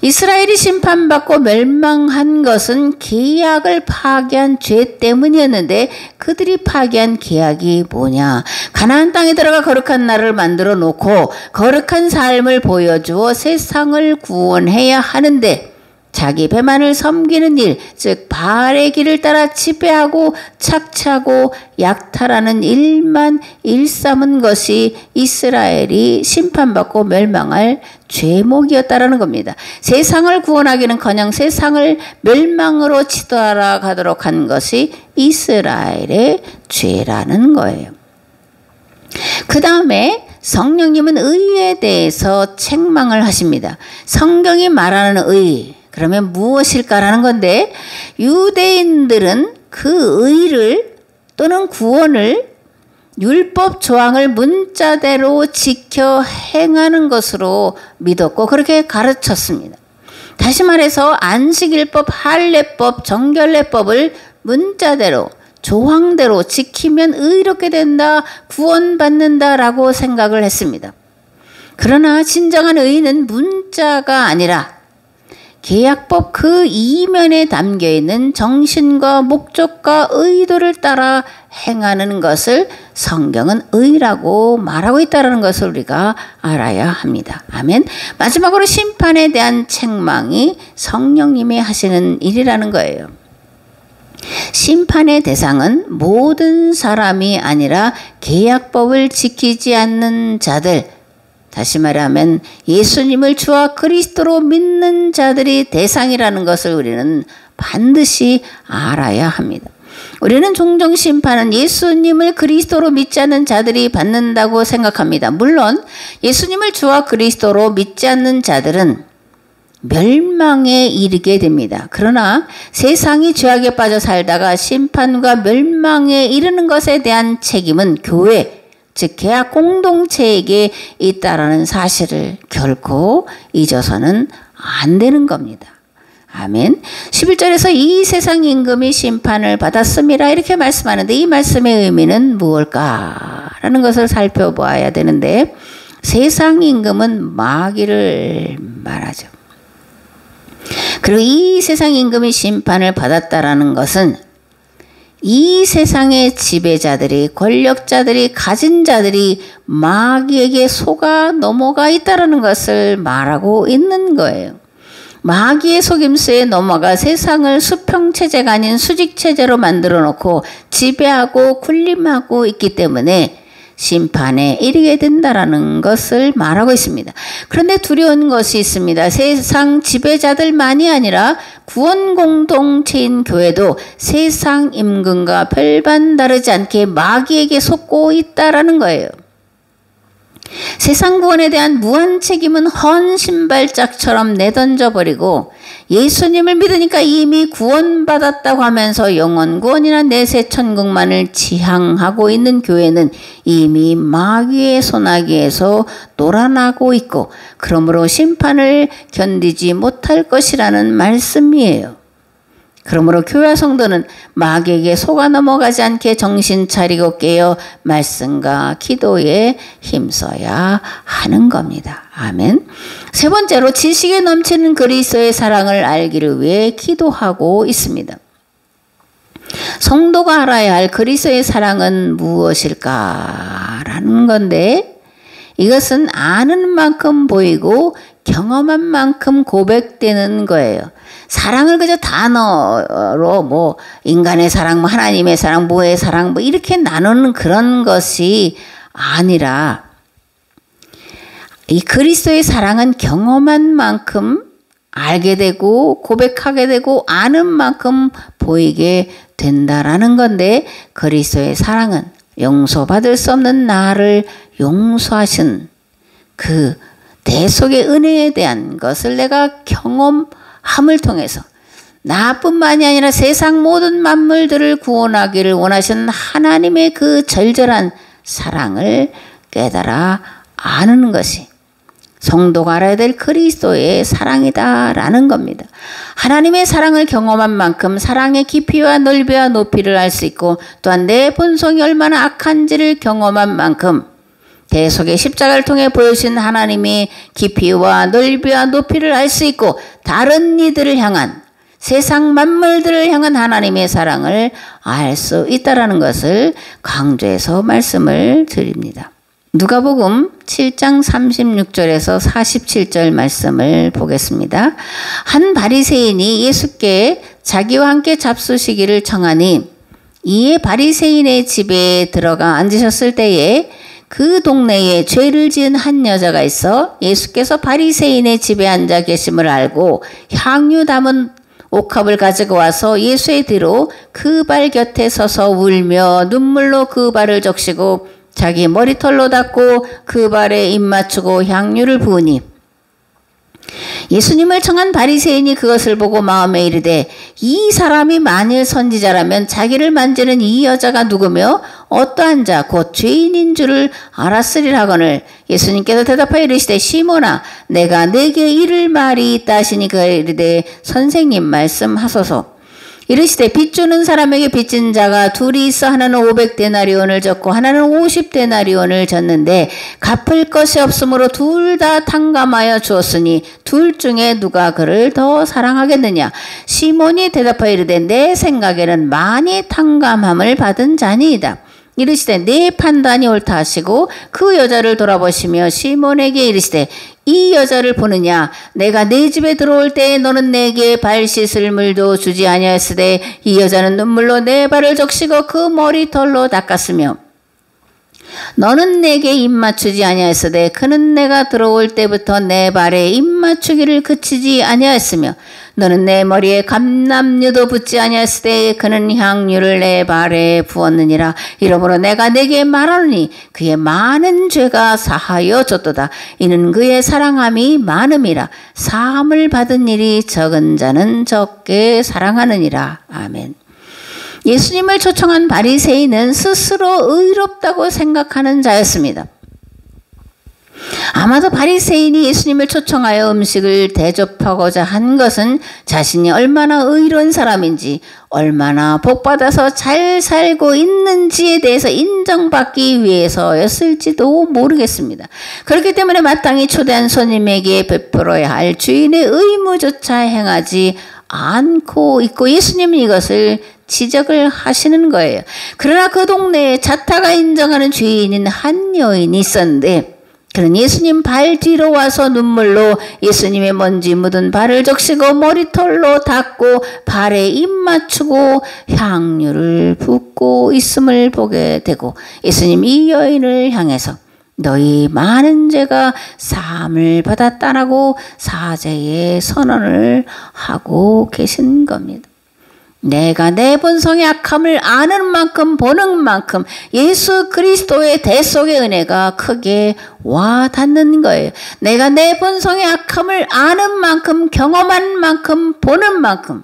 이스라엘이 심판받고 멸망한 것은 계약을 파기한 죄 때문이었는데 그들이 파기한 계약이 뭐냐? 가나안 땅에 들어가 거룩한 나라를 만들어 놓고 거룩한 삶을 보여주어 세상을 구원해야 하는데 자기 배만을 섬기는 일, 즉 바알의 길을 따라 지배하고 착취하고 약탈하는 일만 일삼은 것이 이스라엘이 심판받고 멸망할 죄목이었다라는 겁니다. 세상을 구원하기는커녕 세상을 멸망으로 치달아 가도록 한 것이 이스라엘의 죄라는 거예요. 그 다음에 성령님은 의에 대해서 책망을 하십니다. 성경이 말하는 의, 그러면 무엇일까라는 건데 유대인들은 그 의를 또는 구원을 율법 조항을 문자대로 지켜 행하는 것으로 믿었고 그렇게 가르쳤습니다. 다시 말해서 안식일법, 할례법, 정결례법을 문자대로 조항대로 지키면 의롭게 된다, 구원받는다라고 생각을 했습니다. 그러나 진정한 의는 문자가 아니라 계약법 그 이면에 담겨있는 정신과 목적과 의도를 따라 행하는 것을 성경은 의라고 말하고 있다는 것을 우리가 알아야 합니다. 아멘. 마지막으로 심판에 대한 책망이 성령님이 하시는 일이라는 거예요. 심판의 대상은 모든 사람이 아니라 계약법을 지키지 않는 자들, 다시 말하면 예수님을 주와 그리스도로 믿는 자들이 대상이라는 것을 우리는 반드시 알아야 합니다. 우리는 종종 심판은 예수님을 그리스도로 믿지 않는 자들이 받는다고 생각합니다. 물론 예수님을 주와 그리스도로 믿지 않는 자들은 멸망에 이르게 됩니다. 그러나 세상이 죄악에 빠져 살다가 심판과 멸망에 이르는 것에 대한 책임은 교회, 즉 계약 공동체에게 있다라는 사실을 결코 잊어서는 안 되는 겁니다. 아멘. 11절에서 이 세상 임금이 심판을 받았음이라 이렇게 말씀하는데 이 말씀의 의미는 무엇일까라는 것을 살펴봐야 되는데 세상 임금은 마귀를 말하죠. 그리고 이 세상 임금이 심판을 받았다라는 것은 이 세상의 지배자들이, 권력자들이, 가진 자들이 마귀에게 속아 넘어가 있다는 것을 말하고 있는 거예요. 마귀의 속임수에 넘어가 세상을 수평체제가 아닌 수직체제로 만들어 놓고 지배하고 군림하고 있기 때문에 심판에 이르게 된다라는 것을 말하고 있습니다. 그런데 두려운 것이 있습니다. 세상 지배자들만이 아니라 구원 공동체인 교회도 세상 임금과 별반 다르지 않게 마귀에게 속고 있다라는 거예요. 세상 구원에 대한 무한 책임은 헌 신발짝처럼 내던져버리고 예수님을 믿으니까 이미 구원받았다고 하면서 영원 구원이나 내세 천국만을 지향하고 있는 교회는 이미 마귀의 소나기에서 놀아나고 있고 그러므로 심판을 견디지 못할 것이라는 말씀이에요. 그러므로 교회 성도는 마귀에게 속아 넘어가지 않게 정신 차리고 깨어 말씀과 기도에 힘써야 하는 겁니다. 아멘. 세 번째로 지식에 넘치는 그리스도의 사랑을 알기를 위해 기도하고 있습니다. 성도가 알아야 할 그리스도의 사랑은 무엇일까라는 건데 이것은 아는 만큼 보이고 경험한 만큼 고백되는 거예요. 사랑을 그저 단어로 인간의 사랑, 하나님의 사랑, 뭐의 사랑 이렇게 나누는 그런 것이 아니라 이 그리스도의 사랑은 경험한 만큼 알게 되고 고백하게 되고 아는 만큼 보이게 된다라는 건데 그리스도의 사랑은 용서받을 수 없는 나를 용서하신 그 대속의 은혜에 대한 것을 내가 경험함을 통해서 나뿐만이 아니라 세상 모든 만물들을 구원하기를 원하신 하나님의 그 절절한 사랑을 깨달아 아는 것이 성도가 알아야 될 그리스도의 사랑이다라는 겁니다. 하나님의 사랑을 경험한 만큼 사랑의 깊이와 넓이와 높이를 알 수 있고 또한 내 본성이 얼마나 악한지를 경험한 만큼 대속의 십자가를 통해 보여주신 하나님의 깊이와 넓이와 높이를 알 수 있고 다른 이들을 향한 세상 만물들을 향한 하나님의 사랑을 알 수 있다라는 것을 강조해서 말씀을 드립니다. 누가복음 7장 36절에서 47절 말씀을 보겠습니다. 한 바리새인이 예수께 자기와 함께 잡수시기를 청하니 이에 바리새인의 집에 들어가 앉으셨을 때에 그 동네에 죄를 지은 한 여자가 있어 예수께서 바리새인의 집에 앉아 계심을 알고 향유 담은 옥합을 가지고 와서 예수의 뒤로 그 발 곁에 서서 울며 눈물로 그 발을 적시고 자기 머리털로 닦고 그 발에 입 맞추고 향유를 부으니 예수님을 청한 바리새인이 그것을 보고 마음에 이르되 이 사람이 만일 선지자라면 자기를 만지는 이 여자가 누구며 어떠한 자 곧 죄인인 줄을 알았으리라 하거늘 예수님께서 대답하여 이르시되 시몬아 내가 네게 이를 말이 있다 하시니 그가 이르되 선생님 말씀하소서. 이르시되 빚주는 사람에게 빚진 자가 둘이 있어 하나는 500데나리온을 졌고 하나는 50데나리온을 졌는데 갚을 것이 없으므로 둘 다 탕감하여 주었으니 둘 중에 누가 그를 더 사랑하겠느냐. 시몬이 대답하여 이르되 내 생각에는 많이 탕감함을 받은 자니이다. 이르시되 내 판단이 옳다 하시고 그 여자를 돌아보시며 시몬에게 이르시되 이 여자를 보느냐. 내가 네 집에 들어올 때에 너는 내게 발 씻을 물도 주지 아니하였으되 이 여자는 눈물로 내 발을 적시고 그 머리털로 닦았으며 너는 내게 입 맞추지 아니하였으되 그는 내가 들어올 때부터 내 발에 입 맞추기를 그치지 아니하였으며 너는 내 머리에 감람류도 붓지 아니하였으되 그는 향유를 내 발에 부었느니라. 이러므로 내가 내게 말하노니 그의 많은 죄가 사하여 졌도다. 이는 그의 사랑함이 많음이라. 사함을 받은 일이 적은 자는 적게 사랑하느니라. 아멘. 예수님을 초청한 바리새인은 스스로 의롭다고 생각하는 자였습니다. 아마도 바리새인이 예수님을 초청하여 음식을 대접하고자 한 것은 자신이 얼마나 의로운 사람인지 얼마나 복받아서 잘 살고 있는지에 대해서 인정받기 위해서였을지도 모르겠습니다. 그렇기 때문에 마땅히 초대한 손님에게 베풀어야 할 주인의 의무조차 행하지 않고 있고 예수님은 이것을 지적을 하시는 거예요. 그러나 그 동네에 자타가 인정하는 죄인인 한 여인이 있었는데 그는 예수님 발 뒤로 와서 눈물로 예수님의 먼지 묻은 발을 적시고 머리털로 닦고 발에 입 맞추고 향유를 붓고 있음을 보게 되고 예수님 이 여인을 향해서 너희 많은 죄가 사함을 받았다라고 사죄의 선언을 하고 계신 겁니다. 내가 내 본성의 악함을 아는 만큼 보는 만큼 예수 그리스도의 대속의 은혜가 크게 와 닿는 거예요. 내가 내 본성의 악함을 아는 만큼 경험한 만큼 보는 만큼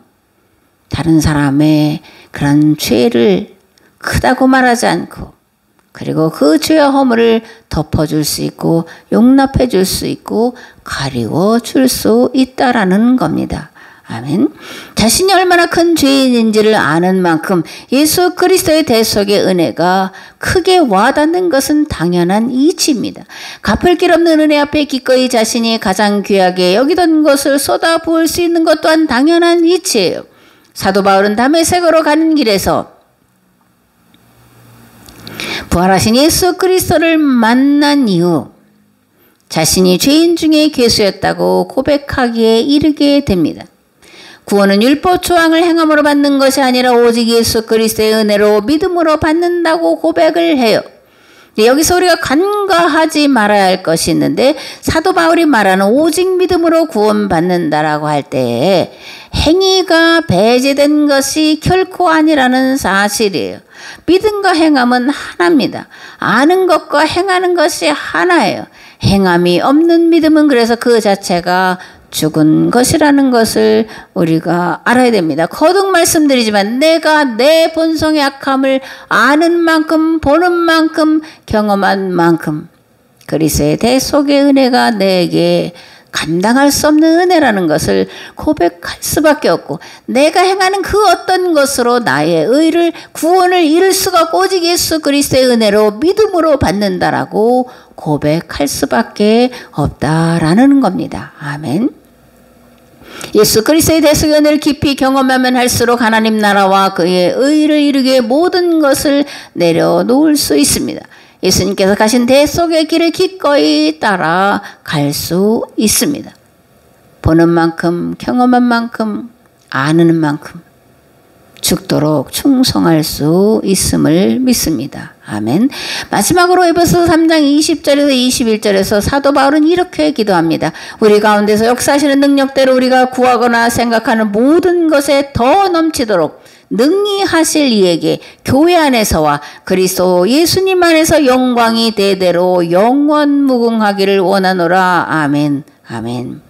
다른 사람의 그런 죄를 크다고 말하지 않고 그리고 그 죄와 허물을 덮어줄 수 있고 용납해 줄 수 있고 가리워 줄 수 있다라는 겁니다. 아멘. 자신이 얼마나 큰 죄인인지를 아는 만큼 예수 그리스도의 대속의 은혜가 크게 와닿는 것은 당연한 이치입니다. 갚을 길 없는 은혜 앞에 기꺼이 자신이 가장 귀하게 여기던 것을 쏟아부을 수 있는 것 또한 당연한 이치예요. 사도 바울은 다메섹으로 가는 길에서 부활하신 예수 그리스도를 만난 이후 자신이 죄인 중에 괴수였다고 고백하기에 이르게 됩니다. 구원은 율법 조항을 행함으로 받는 것이 아니라 오직 예수 그리스도의 은혜로 믿음으로 받는다고 고백을 해요. 여기서 우리가 간과하지 말아야 할 것이 있는데 사도 바울이 말하는 오직 믿음으로 구원받는다라고 할 때 행위가 배제된 것이 결코 아니라는 사실이에요. 믿음과 행함은 하나입니다. 아는 것과 행하는 것이 하나예요. 행함이 없는 믿음은 그래서 그 자체가 죽은 것이라는 것을 우리가 알아야 됩니다. 거듭 말씀드리지만 내가 내 본성의 악함을 아는 만큼 보는 만큼 경험한 만큼 그리스도의 대속의 은혜가 내게 감당할 수 없는 은혜라는 것을 고백할 수밖에 없고, 내가 행하는 그 어떤 것으로 나의 의를, 구원을 이룰 수가 없고 오직 예수 그리스도의 은혜로 믿음으로 받는다라고 고백할 수밖에 없다라는 겁니다. 아멘. 예수 그리스도의 대속의 은혜를 깊이 경험하면 할수록 하나님 나라와 그의 의를 이루기에 모든 것을 내려놓을 수 있습니다. 예수님께서 가신 대속의 길을 기꺼이 따라갈 수 있습니다. 보는 만큼, 경험한 만큼, 아는 만큼 죽도록 충성할 수 있음을 믿습니다. 아멘. 마지막으로 에베소 3장 20절에서 21절에서 사도 바울은 이렇게 기도합니다. 우리 가운데서 역사하시는 능력대로 우리가 구하거나 생각하는 모든 것에 더 넘치도록 능히 하실 이에게 교회 안에서와 그리스도 예수님 안에서 영광이 대대로 영원무궁하기를 원하노라. 아멘. 아멘.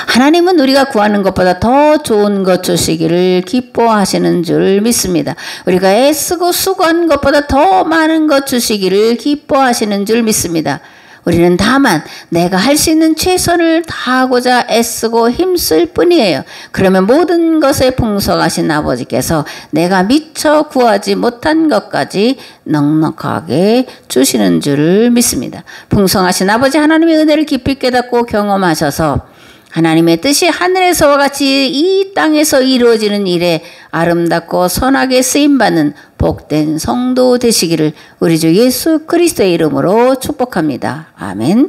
하나님은 우리가 구하는 것보다 더 좋은 것 주시기를 기뻐하시는 줄 믿습니다. 우리가 애쓰고 수고한 것보다 더 많은 것 주시기를 기뻐하시는 줄 믿습니다. 우리는 다만 내가 할 수 있는 최선을 다하고자 애쓰고 힘쓸 뿐이에요. 그러면 모든 것에 풍성하신 아버지께서 내가 미처 구하지 못한 것까지 넉넉하게 주시는 줄을 믿습니다. 풍성하신 아버지 하나님의 은혜를 깊이 깨닫고 경험하셔서 하나님의 뜻이 하늘에서와 같이 이 땅에서 이루어지는 일에 아름답고 선하게 쓰임받는 복된 성도 되시기를 우리 주 예수 그리스도의 이름으로 축복합니다. 아멘.